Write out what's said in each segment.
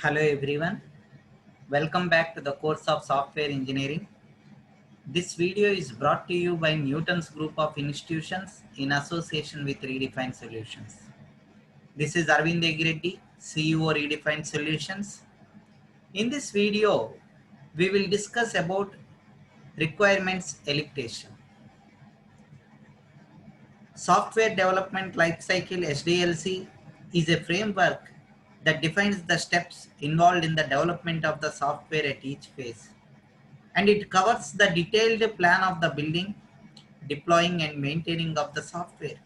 Hello everyone, welcome back to the course of software engineering. This video is brought to you by Newton's group of institutions in association with Redefined Solutions. This is Arvind Egireddy, CEO Redefined Solutions. In this video, we will discuss about requirements elicitation. Software Development Lifecycle (SDLC) is a framework that defines the steps involved in the development of the software at each phase, and it covers the detailed plan of the building, deploying and maintaining of the software.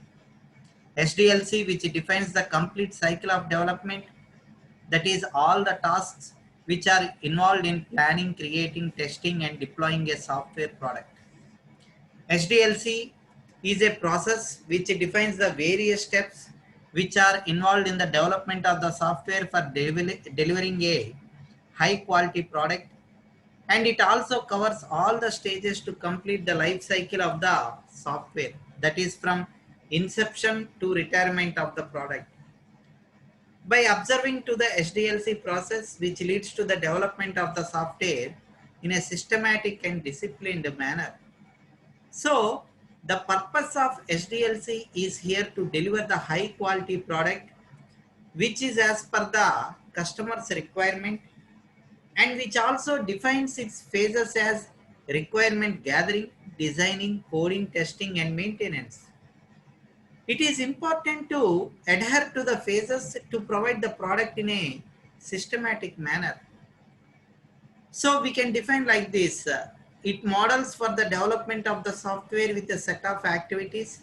SDLC, which defines the complete cycle of development, that is all the tasks which are involved in planning, creating, testing and deploying a software product. SDLC is a process which defines the various steps which are involved in the development of the software for delivering a high quality product, and it also covers all the stages to complete the life cycle of the software, that is from inception to retirement of the product. By observing to the SDLC process, which leads to the development of the software in a systematic and disciplined manner. So the purpose of SDLC is here to deliver the high quality product which is as per the customer's requirement, and which also defines its phases as requirement gathering, designing, coding, testing and maintenance. It is important to adhere to the phases to provide the product in a systematic manner. So we can define like this. It models for the development of the software with a set of activities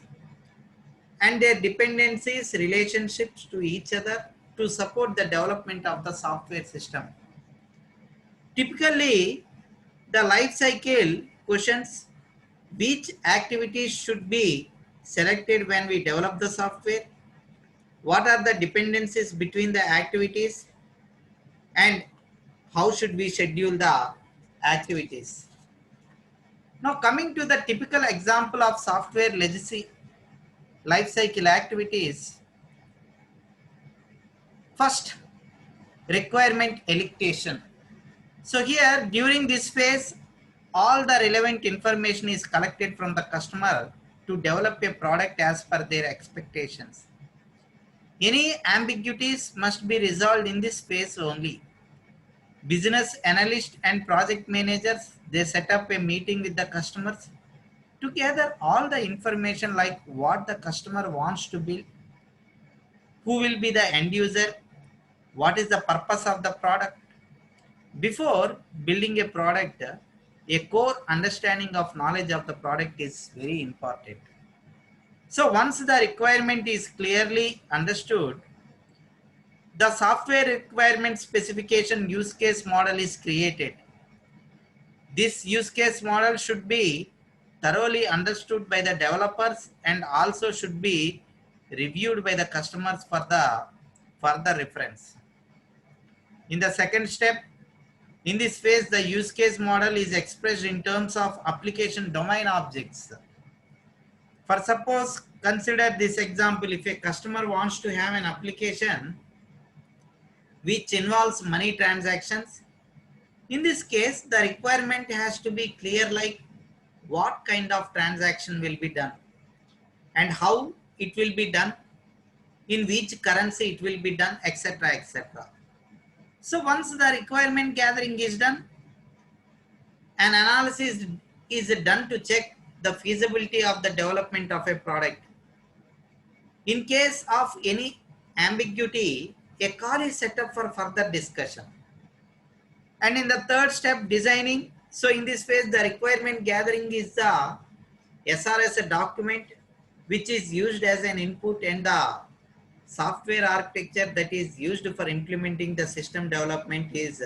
and their dependencies, relationships to each other to support the development of the software system. Typically, the life cycle questions which activities should be selected when we develop the software, what are the dependencies between the activities, and how should we schedule the activities. Now coming to the typical example of software legacy lifecycle activities. First, requirement elicitation. So here during this phase, all the relevant information is collected from the customer to develop a product as per their expectations. Any ambiguities must be resolved in this phase only. Business analysts and project managers, they set up a meeting with the customers to gather all the information like what the customer wants to build, who will be the end user, what is the purpose of the product. Before building a product, a core understanding of knowledge of the product is very important. So once the requirement is clearly understood, the software requirement specification use case model is created. This use case model should be thoroughly understood by the developers and also should be reviewed by the customers for the further reference. In the second step, in this phase, the use case model is expressed in terms of application domain objects. For suppose, consider this example, if a customer wants to have an application which involves money transactions, in this case, the requirement has to be clear like what kind of transaction will be done and how it will be done, in which currency it will be done, etc. etc. So once the requirement gathering is done, an analysis is done to check the feasibility of the development of a product. In case of any ambiguity, a call is set up for further discussion. And in the third step, designing. So in this phase, the requirement gathering is the SRS document which is used as an input, and the software architecture that is used for implementing the system development is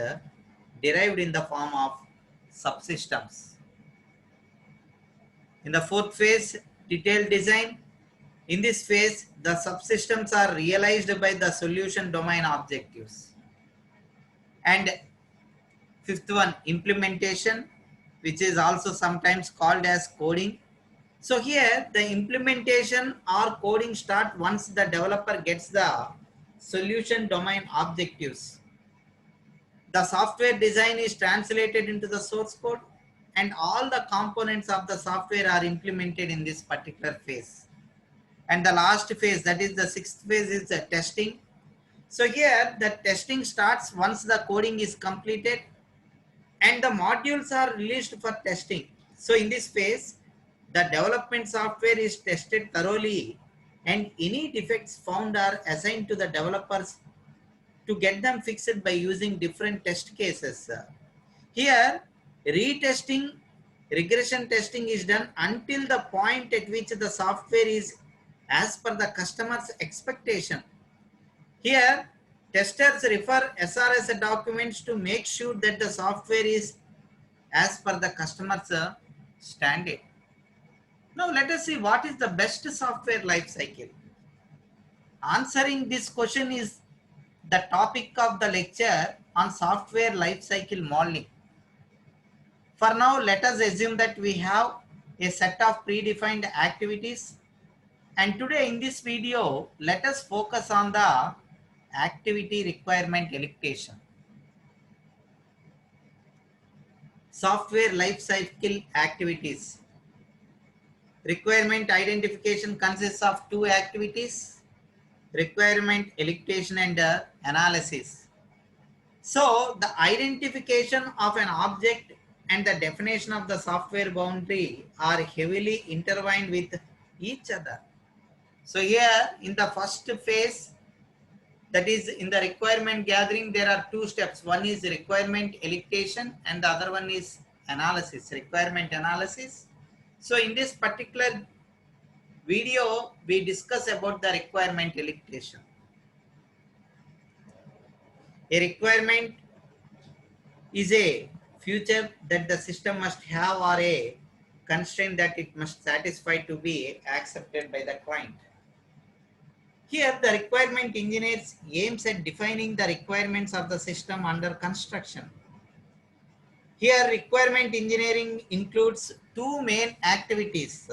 derived in the form of subsystems. In the fourth phase, detailed design. In this phase, the subsystems are realized by the solution domain objectives. And fifth one, implementation, which is also sometimes called as coding. So here the implementation or coding start once the developer gets the solution domain objectives. The software design is translated into the source code, and all the components of the software are implemented in this particular phase. And the last phase, that is the sixth phase, is the testing. So here the testing starts once the coding is completed and the modules are released for testing. So in this phase, the development software is tested thoroughly and any defects found are assigned to the developers to get them fixed by using different test cases. Here, retesting, regression testing is done until the point at which the software is as per the customer's expectation. Here, testers refer SRS documents to make sure that the software is as per the customer's standard. Now, let us see what is the best software life cycle. Answering this question is the topic of the lecture on software life cycle modeling. For now, let us assume that we have a set of predefined activities, and today in this video, let us focus on the activity requirement elicitation. Software life cycle activities. Requirement identification consists of two activities: requirement elicitation and analysis. So the identification of an object and the definition of the software boundary are heavily intertwined with each other. So here in the first phase, that is in the requirement gathering, there are two steps. One is requirement elicitation and the other one is analysis, requirement analysis. So in this particular video, we discuss about the requirement elicitation. A requirement is a feature that the system must have or a constraint that it must satisfy to be accepted by the client. Here, the requirement engineers aims at defining the requirements of the system under construction. Here, requirement engineering includes two main activities.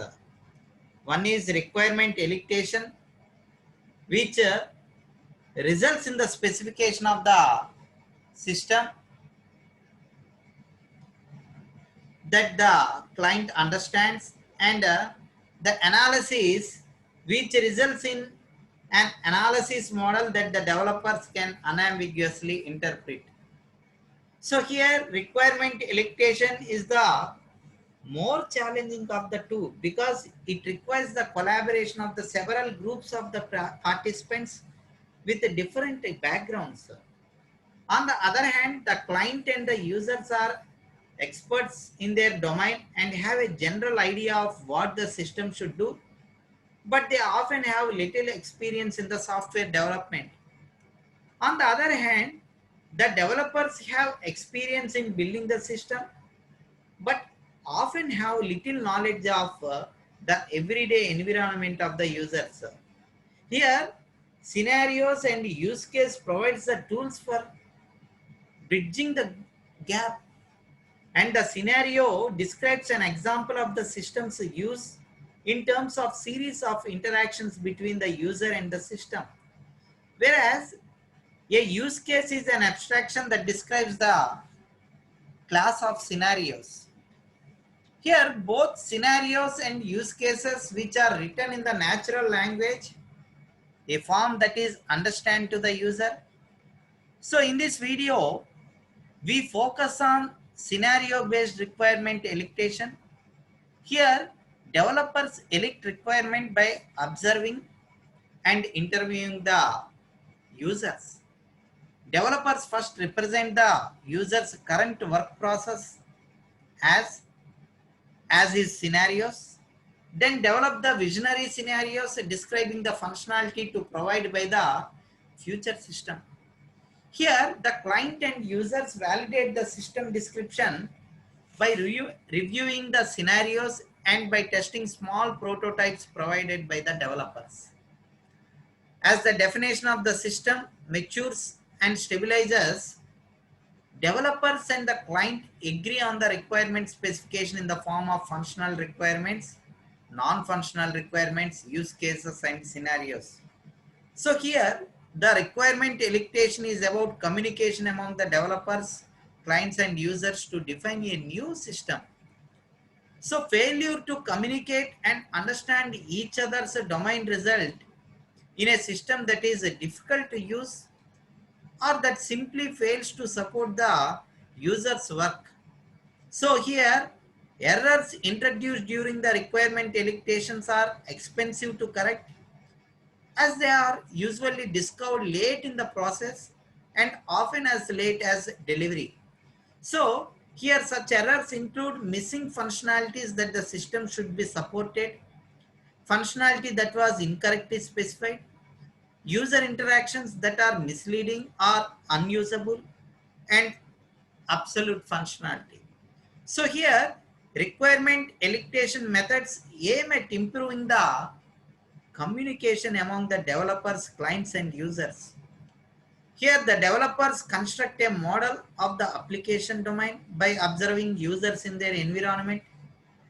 One is requirement elicitation, which results in the specification of the system that the client understands, and the analysis, which results in an analysis model that the developers can unambiguously interpret. So here requirement elicitation is the more challenging of the two because it requires the collaboration of the several groups of the participants with different backgrounds. On the other hand, the client and the users are experts in their domain and have a general idea of what the system should do, but they often have little experience in the software development. On the other hand, the developers have experience in building the system, but often have little knowledge of the everyday environment of the users. Here, scenarios and use case provides the tools for bridging the gap, and the scenario describes an example of the system's use in terms of series of interactions between the user and the system. Whereas a use case is an abstraction that describes the class of scenarios. Here, both scenarios and use cases which are written in the natural language, a form that is understood to the user. So in this video, we focus on scenario-based requirement elicitation. Here, developers elect requirement by observing and interviewing the users. Developers first represent the user's current work process as is scenarios, then develop the visionary scenarios describing the functionality to provide by the future system. Here, the client and users validate the system description by reviewing the scenarios and by testing small prototypes provided by the developers. As the definition of the system matures and stabilizes, developers and the client agree on the requirement specification in the form of functional requirements, non-functional requirements, use cases, and scenarios. So here, The requirement elicitation is about communication among the developers, clients and users to define a new system. So failure to communicate and understand each other's domain result in a system that is difficult to use or that simply fails to support the user's work. So here, errors introduced during the requirement elicitations are expensive to correct as they are usually discovered late in the process and often as late as delivery. So here such errors include missing functionalities that the system should be supported, functionality that was incorrectly specified, user interactions that are misleading or unusable, and absolute functionality. So here requirement elicitation methods aim at improving the communication among the developers, clients and users. Here the developers construct a model of the application domain by observing users in their environment,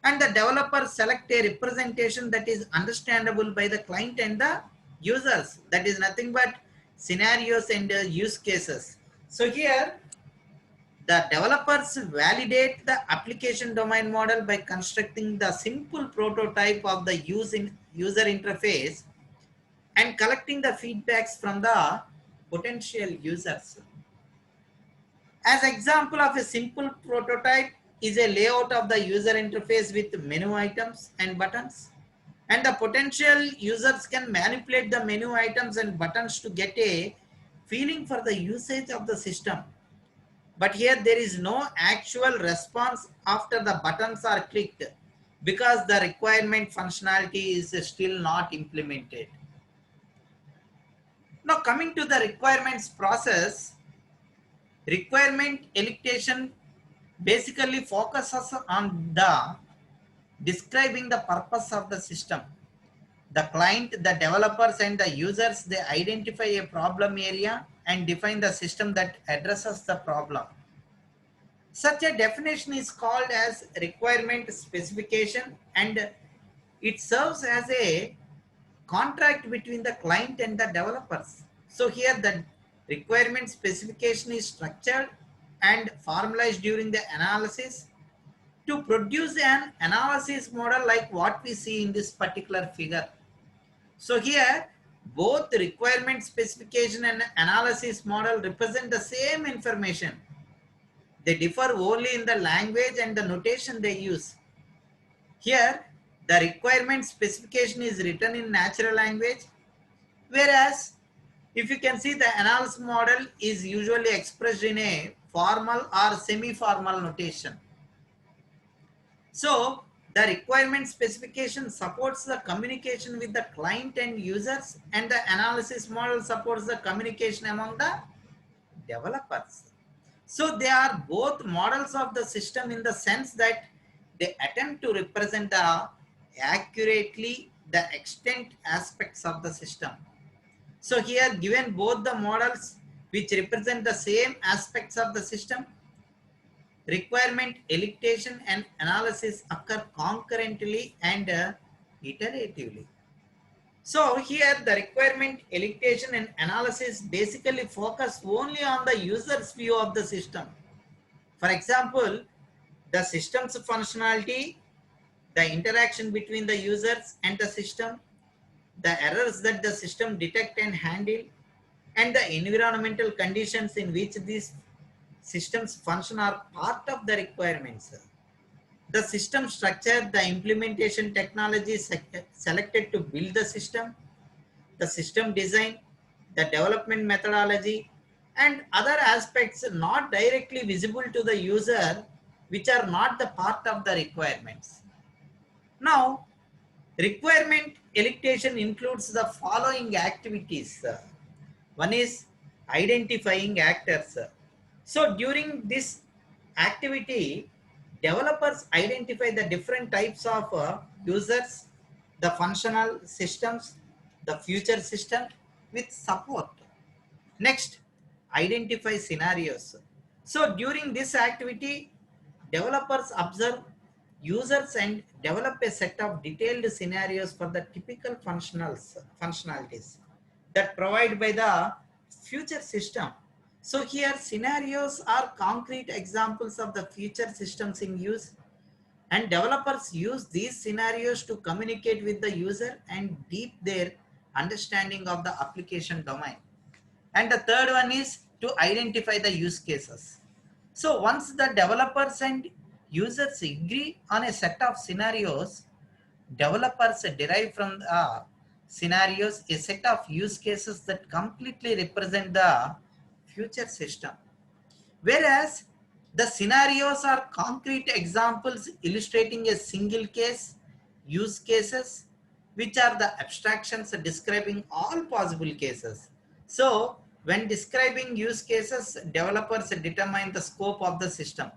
and the developers select a representation that is understandable by the client and the users. That is nothing but scenarios and use cases. So here the developers validate the application domain model by constructing the simple prototype of the user interface and collecting the feedbacks from the potential users. As example of a simple prototype is a layout of the user interface with menu items and buttons. And the potential users can manipulate the menu items and buttons to get a feeling for the usage of the system. But here there is no actual response after the buttons are clicked because the requirement functionality is still not implemented. Now coming to the requirements process, requirement elicitation basically focuses on the describing the purpose of the system. The client, the developers and the users, they identify a problem area and define the system that addresses the problem. Such a definition is called as requirement specification, and it serves as a contract between the client and the developers. So here the requirement specification is structured and formalized during the analysis to produce an analysis model like what we see in this particular figure. So here both requirement specification and analysis model represent the same information. They differ only in the language and the notation they use. Here the requirement specification is written in natural language, whereas if you can see the analysis model is usually expressed in a formal or semi-formal notation. So the requirement specification supports the communication with the client and users, and the analysis model supports the communication among the developers. So they are both models of the system in the sense that they attempt to represent accurately the extent aspects of the system. So here given both the models which represent the same aspects of the system, requirement elicitation and analysis occur concurrently and iteratively. So here the requirement elicitation and analysis basically focus only on the user's view of the system. For example, the system's functionality, the interaction between the users and the system, the errors that the system detect and handle, and the environmental conditions in which these systems function are part of the requirements. The system structure, the implementation technology selected to build the system design, the development methodology, and other aspects not directly visible to the user, which are not the part of the requirements. Now, requirement elicitation includes the following activities. One is identifying actors. So during this activity, developers identify the different types of users, the functional systems, the future system with support. Next, identify scenarios. So during this activity, developers observe users and develop a set of detailed scenarios for the typical functionalities. that provided by the future system. So here scenarios are concrete examples of the future systems in use, and developers use these scenarios to communicate with the user and deep their understanding of the application domain. And the third one is to identify the use cases. So once the developers and users agree on a set of scenarios, developers derive from the scenarios a set of use cases that completely represent the future system. Whereas the scenarios are concrete examples illustrating a single case, use cases, which are the abstractions describing all possible cases. So when describing use cases, developers determine the scope of the system.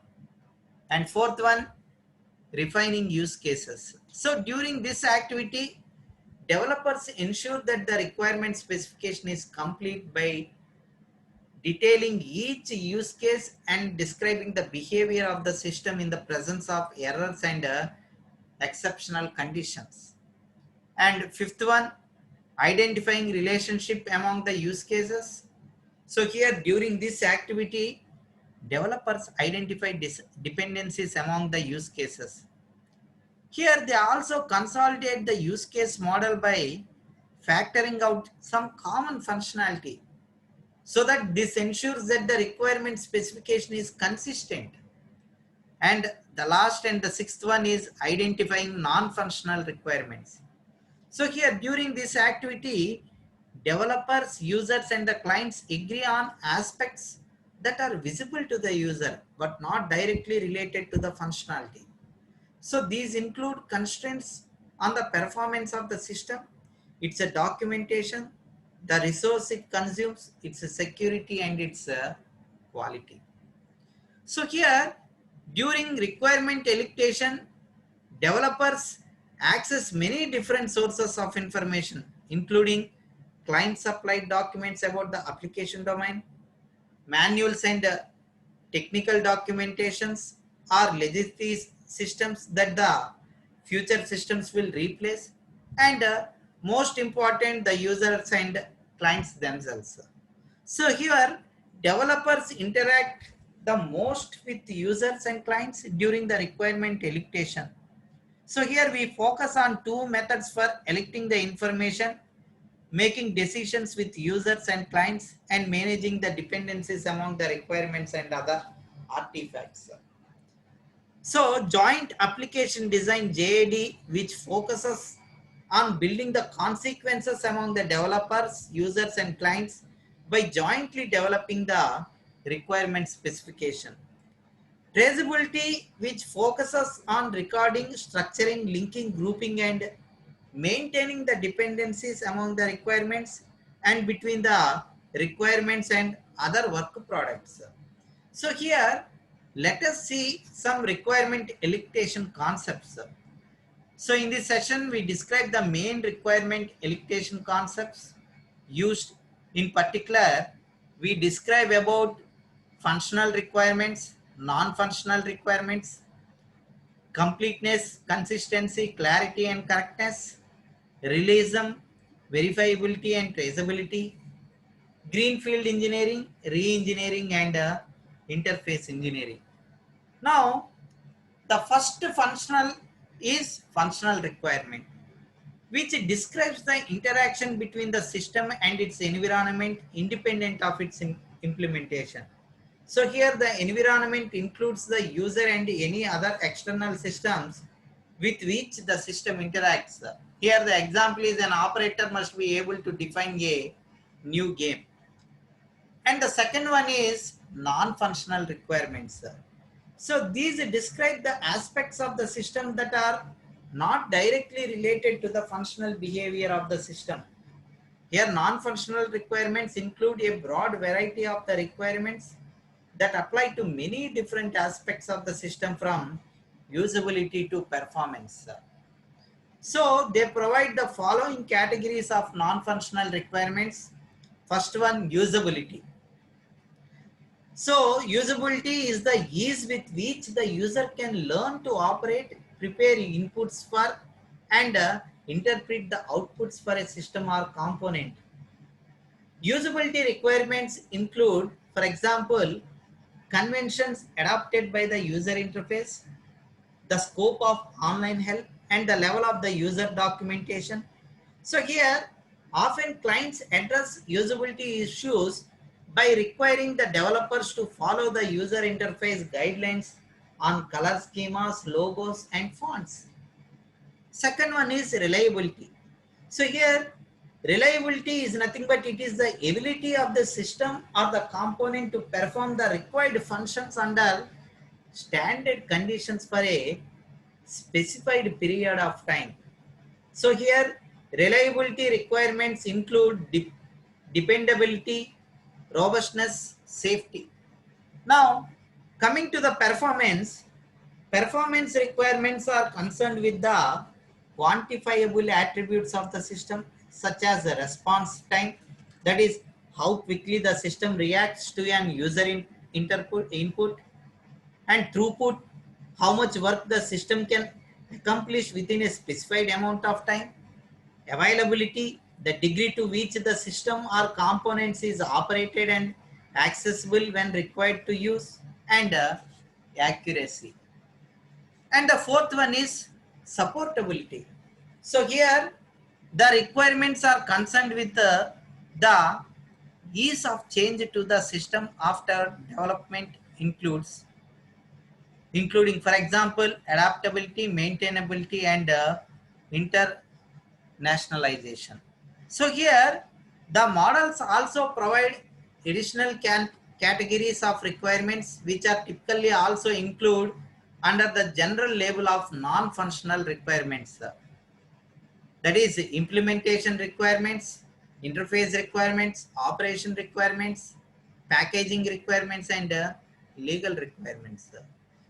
And fourth one, refining use cases. So during this activity, developers ensure that the requirement specification is complete by detailing each use case and describing the behavior of the system in the presence of errors and exceptional conditions. And fifth one, identifying relationship among the use cases. So here during this activity, developers identify dependencies among the use cases. Here they also consolidate the use case model by factoring out some common functionality, so that this ensures that the requirement specification is consistent. And the last and the sixth one is identifying non-functional requirements. So here during this activity, developers, users and the clients agree on aspects that are visible to the user but not directly related to the functionality. So these include constraints on the performance of the system, its a documentation, the resource it consumes, its a security and its a quality. So here during requirement elicitation, developers access many different sources of information, including client supplied documents about the application domain, manuals and technical documentations, or legacy systems that the future systems will replace, and most important, the users and clients themselves. So here developers interact the most with users and clients during the requirement elicitation. So here we focus on two methods for electing the information: making decisions with users and clients, and managing the dependencies among the requirements and other artifacts. So joint application design JAD, which focuses on building the consequences among the developers, users and clients by jointly developing the requirement specification. Traceability, which focuses on recording, structuring, linking, grouping and maintaining the dependencies among the requirements and between the requirements and other work products. So here, let us see some requirement elicitation concepts. So in this session, we describe the main requirement elicitation concepts used. In particular, we describe about functional requirements, non-functional requirements, completeness, consistency, clarity and correctness, realism, verifiability and traceability, greenfield engineering, re-engineering and interface engineering. Now, the first functional is functional requirement, which describes the interaction between the system and its environment independent of its implementation. So here the environment includes the user and any other external systems with which the system interacts. Here the example is an operator must be able to define a new game. And the second one is non-functional requirements. So these describe the aspects of the system that are not directly related to the functional behavior of the system. Here non-functional requirements include a broad variety of the requirements that apply to many different aspects of the system from usability to performance. So they provide the following categories of non-functional requirements. First one, usability. So usability is the ease with which the user can learn to operate, prepare inputs for and interpret the outputs for a system or component. Usability requirements include, for example, conventions adopted by the user interface, the scope of online help, and the level of the user documentation. So here, often clients address usability issues by requiring the developers to follow the user interface guidelines on color schemas, logos, and fonts. Second one is reliability. So here, reliability is nothing but it is the ability of the system or the component to perform the required functions under standard conditions for a specified period of time. So here, reliability requirements include dependability, robustness, safety. Now, coming to the performance, performance requirements are concerned with the quantifiable attributes of the system, such as the response time, that is how quickly the system reacts to an user input, and throughput, how much work the system can accomplish within a specified amount of time, availability, the degree to which the system or components is operated and accessible when required to use, and accuracy. And the fourth one is supportability. So here the requirements are concerned with the ease of change to the system after development including, for example, adaptability, maintainability, and internationalization. So here, the models also provide additional categories of requirements, which are typically also include under the general label of non-functional requirements. That is implementation requirements, interface requirements, operation requirements, packaging requirements, and legal requirements.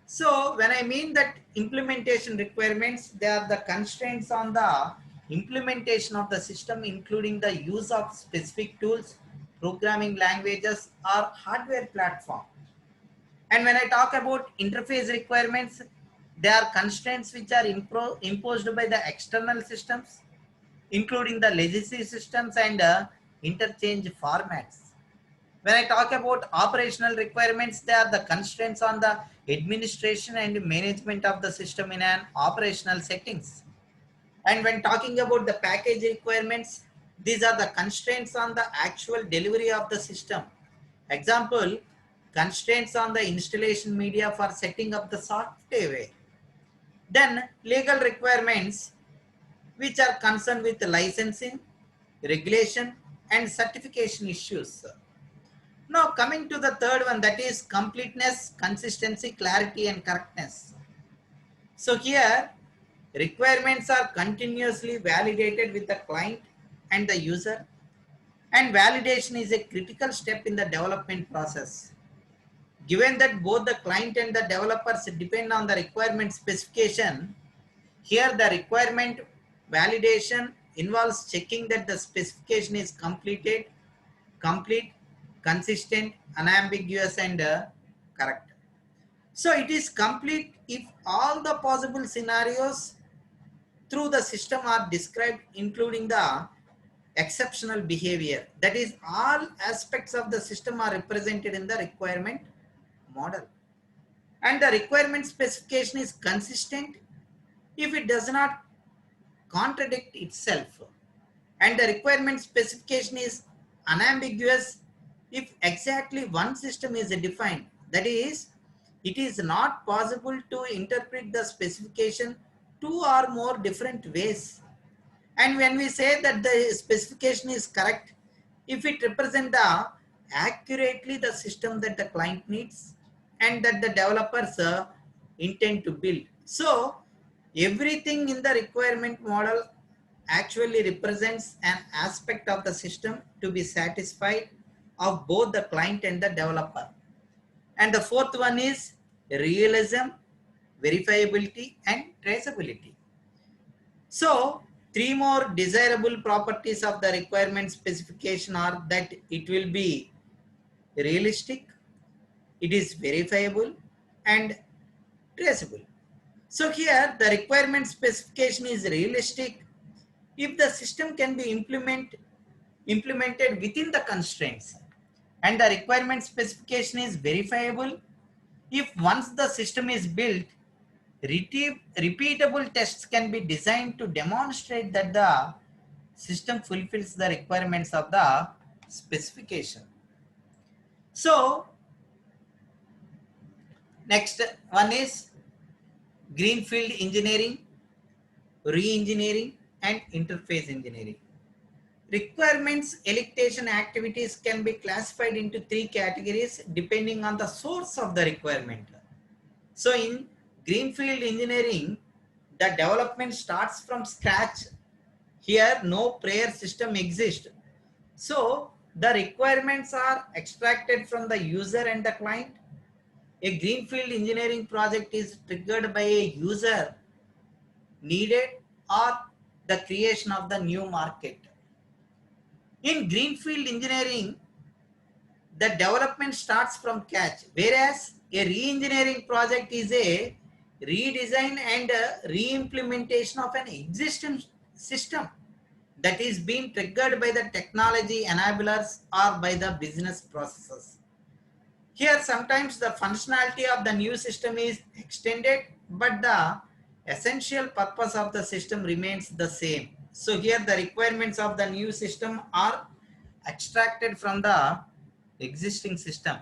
So when I mean that implementation requirements, they are the constraints on the implementation of the system, including the use of specific tools, programming languages, or hardware platform. And when I talk about interface requirements, they are constraints which are imposed by the external systems, including the legacy systems and interchange formats. When I talk about operational requirements, they are the constraints on the administration and management of the system in an operational settings. And when talking about the package requirements, these are the constraints on the actual delivery of the system. Example, constraints on the installation media for setting up the software. Then legal requirements, which are concerned with licensing, regulation, and certification issues. Now coming to the third one, that is completeness, consistency, clarity, and correctness. So here requirements are continuously validated with the client and the user, and validation is a critical step in the development process. Given that both the client and the developers depend on the requirement specification, here the requirement validation involves checking that the specification is complete, consistent, unambiguous, and correct. So it is complete if all the possible scenarios through the system are described, including the exceptional behavior. That is, all aspects of the system are represented in the requirement model. And the requirement specification is consistent if it does not contradict itself. And the requirement specification is unambiguous if exactly one system is defined. That is, it is not possible to interpret the specification two or more different ways. And when we say that the specification is correct, if it represents the accurately the system that the client needs and that the developers intend to build. So everything in the requirement model actually represents an aspect of the system to be satisfied of both the client and the developer. And the fourth one is realism, verifiability, and traceability. So three more desirable properties of the requirement specification are that it will be realistic, it is verifiable, and traceable. So here the requirement specification is realistic if the system can be implemented implemented within the constraints, and the requirement specification is verifiable. If once the system is built, repeatable tests can be designed to demonstrate that the system fulfills the requirements of the specification. So next one is greenfield engineering, re-engineering, and interface engineering. Requirements elicitation activities can be classified into three categories depending on the source of the requirement. So in greenfield engineering, the development starts from scratch. Here no prior system exists. So the requirements are extracted from the user and the client. A greenfield engineering project is triggered by a user needed or the creation of the new market. In greenfield engineering, the development starts from scratch, whereas a re-engineering project is a redesign and a re-implementation of an existing system that is being triggered by the technology enablers or by the business processes. Here sometimes the functionality of the new system is extended, but the essential purpose of the system remains the same. So here the requirements of the new system are extracted from the existing system.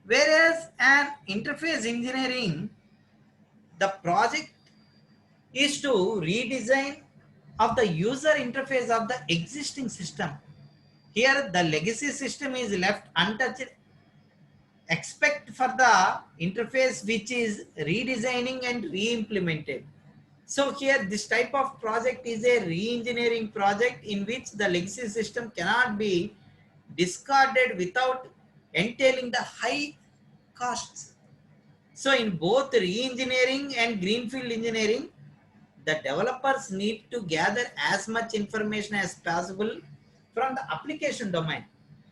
Whereas an interface engineering, the project is to redesign of the user interface of the existing system. Here the legacy system is left untouched except for the interface which is redesigning and re-implemented. So here this type of project is a re-engineering project in which the legacy system cannot be discarded without entailing the high costs. So in both re-engineering and greenfield engineering, the developers need to gather as much information as possible from the application domain.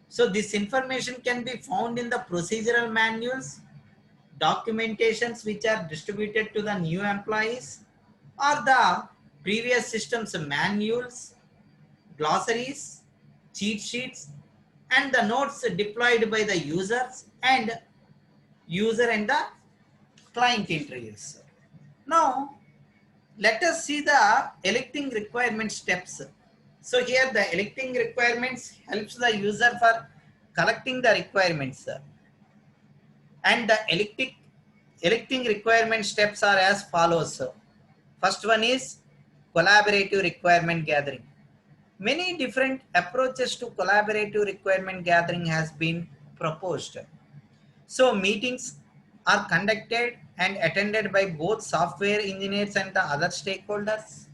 So this information can be found in the procedural manuals, documentations which are distributed to the new employees, or the previous systems manuals, glossaries, cheat sheets, and the notes deployed by the users and the client interviews. Now, let us see the electing requirement steps. So here the electing requirements helps the user for collecting the requirements. And the electing requirement steps are as follows. First one is collaborative requirement gathering. Many different approaches to collaborative requirement gathering has been proposed. So meetings are conducted and attended by both software engineers and the other stakeholders.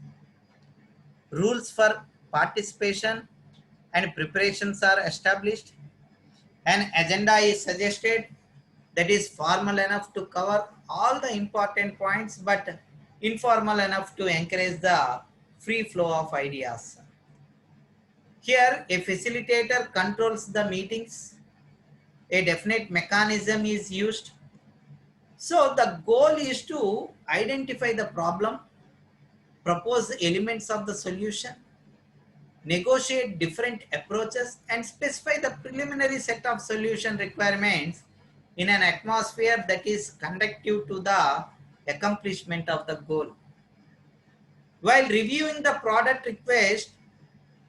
Rules for participation and preparations are established. An agenda is suggested that is formal enough to cover all the important points but informal enough to encourage the free flow of ideas. Here, a facilitator controls the meetings. A definite mechanism is used. So the goal is to identify the problem, propose elements of the solution, negotiate different approaches, and specify the preliminary set of solution requirements in an atmosphere that is conducive to the accomplishment of the goal. While reviewing the product request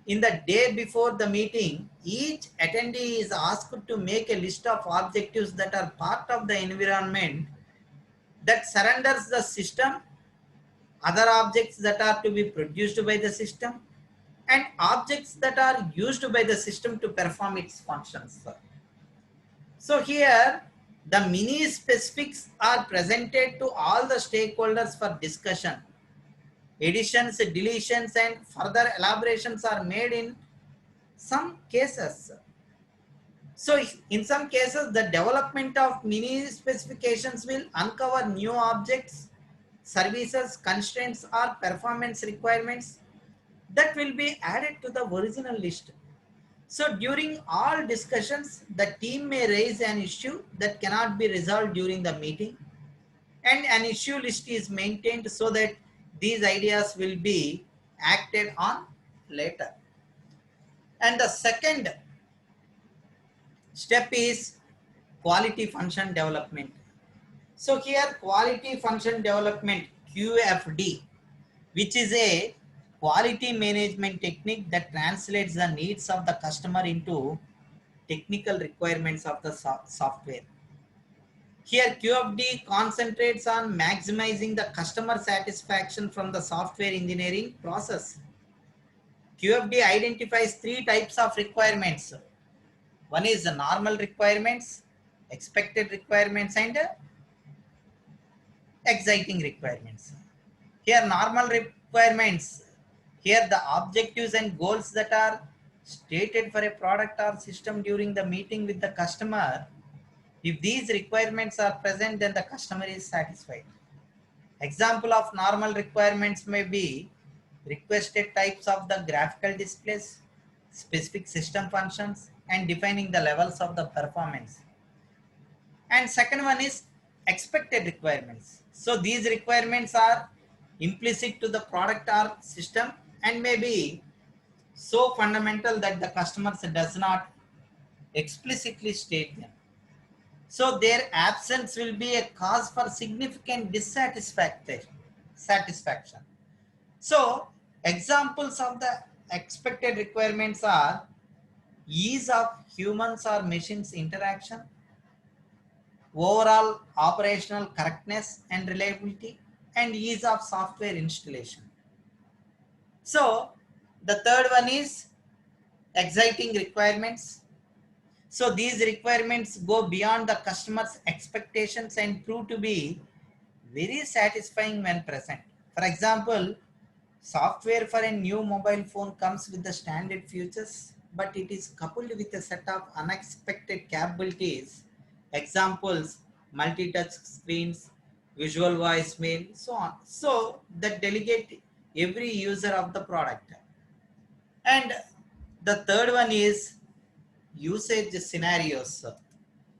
in the day before the meeting, each attendee is asked to make a list of objectives that are part of the environment that surrenders the system, other objects that are to be produced by the system, and objects that are used by the system to perform its functions. So here the mini specifics are presented to all the stakeholders for discussion. Additions, deletions, and further elaborations are made in some cases. So in some cases, the development of mini specifications will uncover new objects, services, constraints, or performance requirements that will be added to the original list. So during all discussions, the team may raise an issue that cannot be resolved during the meeting, and an issue list is maintained so that these ideas will be acted on later. And the second step is quality function development. So here quality function development, QFD, which is a quality management technique that translates the needs of the customer into technical requirements of the software. Here QFD concentrates on maximizing the customer satisfaction from the software engineering process. QFD identifies three types of requirements. One is the normal requirements, expected requirements, and exciting requirements. Here normal requirements, here the objectives and goals that are stated for a product or system during the meeting with the customer. If these requirements are present, then the customer is satisfied. Example of normal requirements may be requested types of the graphical displays, specific system functions, and defining the levels of the performance. And second one is expected requirements. So these requirements are implicit to the product or system and may be so fundamental that the customer does not explicitly state them. So their absence will be a cause for significant dissatisfaction. So examples of the expected requirements are ease of humans or machines interaction, overall operational correctness and reliability, and ease of software installation. So the third one is exciting requirements. So these requirements go beyond the customer's expectations and prove to be very satisfying when present. For example, software for a new mobile phone comes with the standard features, but it is coupled with a set of unexpected capabilities. Examples, multi-touch screens, visual voicemail, so on. So that delegate every user of the product. And the third one is usage scenarios.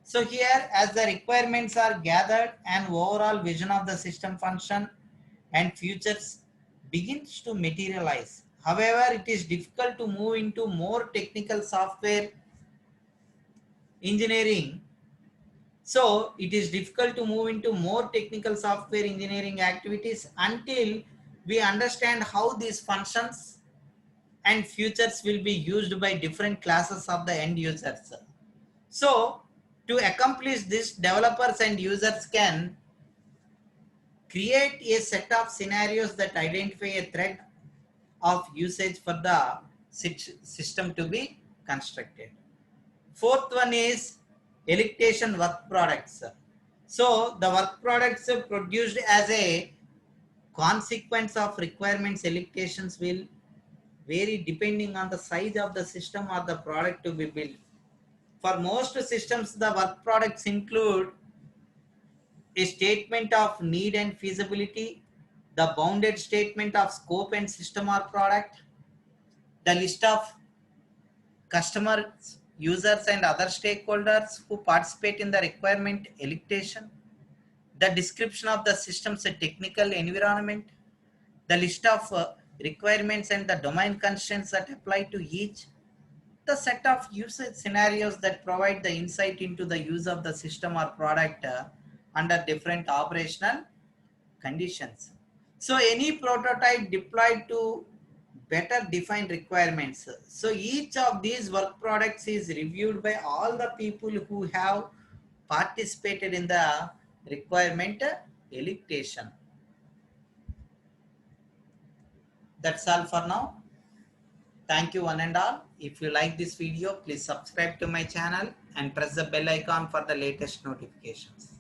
So here, as the requirements are gathered, an overall vision of the system function and features begins to materialize. However, it is difficult to move into more technical software engineering. So it is difficult to move into more technical software engineering activities until we understand how these functions and features will be used by different classes of the end users. So to accomplish this, developers and users can create a set of scenarios that identify a thread of usage for the system to be constructed. Fourth one is electation work products. So the work products produced as a consequence of requirements electations will vary depending on the size of the system or the product to be built. For most systems, the work products include a statement of need and feasibility, the bounded statement of scope and system or product, the list of customers, users, and other stakeholders who participate in the requirement electation, the description of the system's technical environment, the list of requirements and the domain constraints that apply to each, the set of usage scenarios that provide the insight into the use of the system or product under different operational conditions. So any prototype deployed to better define requirements. So each of these work products is reviewed by all the people who have participated in the requirement electation. That's all for now. Thank you one and all. If you like this video, please subscribe to my channel and press the bell icon for the latest notifications.